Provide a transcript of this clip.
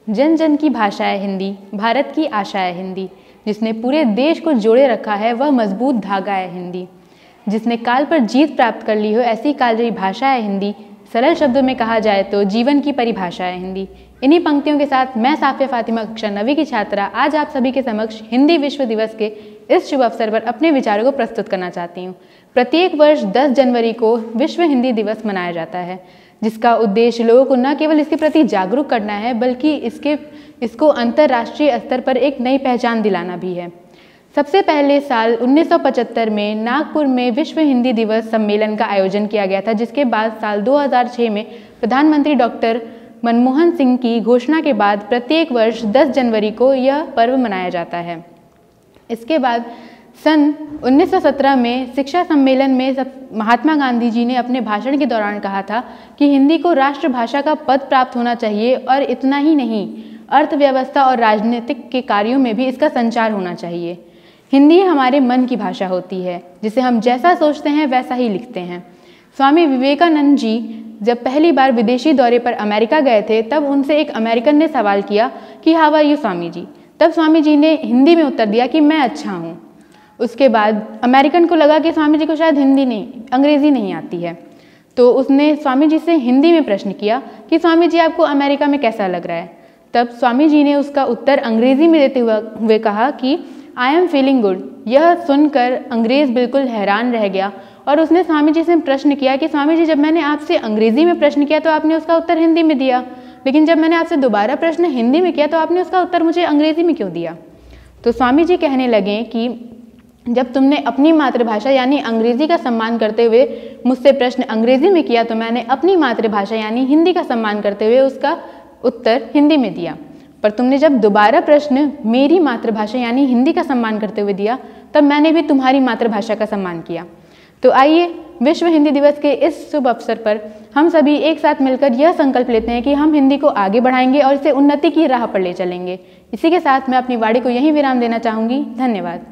जन जन की भाषा है हिंदी, भारत की आशा है हिंदी। जिसने पूरे देश को जोड़े रखा है वह मजबूत धागा है हिंदी। जिसने काल पर जीत प्राप्त कर ली हो ऐसी कालजयी भाषा है हिंदी। सरल शब्दों में कहा जाए तो जीवन की परिभाषा है हिंदी। इन्हीं पंक्तियों के साथ मैं साफिया फातिमा कक्षा 9वीं की छात्रा आज आप सभी के समक्ष हिंदी विश्व दिवस के इस शुभ अवसर पर अपने विचारों को प्रस्तुत करना चाहती हूँ। प्रत्येक वर्ष 10 जनवरी को विश्व हिंदी दिवस मनाया जाता है, जिसका उद्देश्य लोगों को न केवल इसके प्रति जागरूक करना है बल्कि इसको अंतर्राष्ट्रीय स्तर पर एक नई पहचान दिलाना भी है। सबसे पहले साल 1975 में नागपुर में विश्व हिंदी दिवस सम्मेलन का आयोजन किया गया था, जिसके बाद साल 2006 में प्रधानमंत्री डॉक्टर मनमोहन सिंह की घोषणा के बाद प्रत्येक वर्ष 10 जनवरी को यह पर्व मनाया जाता है। इसके बाद सन 1917 में शिक्षा सम्मेलन में महात्मा गांधी जी ने अपने भाषण के दौरान कहा था कि हिंदी को राष्ट्रभाषा का पद प्राप्त होना चाहिए और इतना ही नहीं, अर्थव्यवस्था और राजनीतिक के कार्यों में भी इसका संचार होना चाहिए। हिंदी हमारे मन की भाषा होती है, जिसे हम जैसा सोचते हैं वैसा ही लिखते हैं। स्वामी विवेकानंद जी जब पहली बार विदेशी दौरे पर अमेरिका गए थे तब उनसे एक अमेरिकन ने सवाल किया कि how are you Swami ji. तब स्वामी जी ने हिंदी में उत्तर दिया कि मैं अच्छा हूँ। उसके बाद अमेरिकन को लगा कि स्वामी जी को शायद अंग्रेज़ी नहीं आती है, तो उसने स्वामी जी से हिंदी में प्रश्न किया कि स्वामी जी आपको अमेरिका में कैसा लग रहा है। तब स्वामी जी ने उसका उत्तर अंग्रेज़ी में देते हुए कहा कि आई एम फीलिंग गुड। यह सुनकर अंग्रेज़ बिल्कुल हैरान रह गया और उसने स्वामी जी से प्रश्न किया कि स्वामी जी जब मैंने आपसे अंग्रेज़ी में प्रश्न किया तो आपने उसका उत्तर हिंदी में दिया, लेकिन जब मैंने आपसे दोबारा प्रश्न हिंदी में किया तो आपने उसका उत्तर मुझे अंग्रेज़ी में क्यों दिया। तो स्वामी जी कहने लगे कि जब तुमने अपनी मातृभाषा यानी अंग्रेज़ी का सम्मान करते हुए मुझसे प्रश्न अंग्रेज़ी में किया तो मैंने अपनी मातृभाषा यानी हिंदी का सम्मान करते हुए उसका उत्तर हिंदी में दिया, पर तुमने जब दोबारा प्रश्न मेरी मातृभाषा यानी हिंदी का सम्मान करते हुए दिया तब मैंने भी तुम्हारी मातृभाषा का सम्मान किया। तो आइए विश्व हिंदी दिवस के इस शुभ अवसर पर हम सभी एक साथ मिलकर यह संकल्प लेते हैं कि हम हिंदी को आगे बढ़ाएंगे और इसे उन्नति की राह पर ले चलेंगे। इसी के साथ मैं अपनी वाणी को यहीं विराम देना चाहूँगी। धन्यवाद।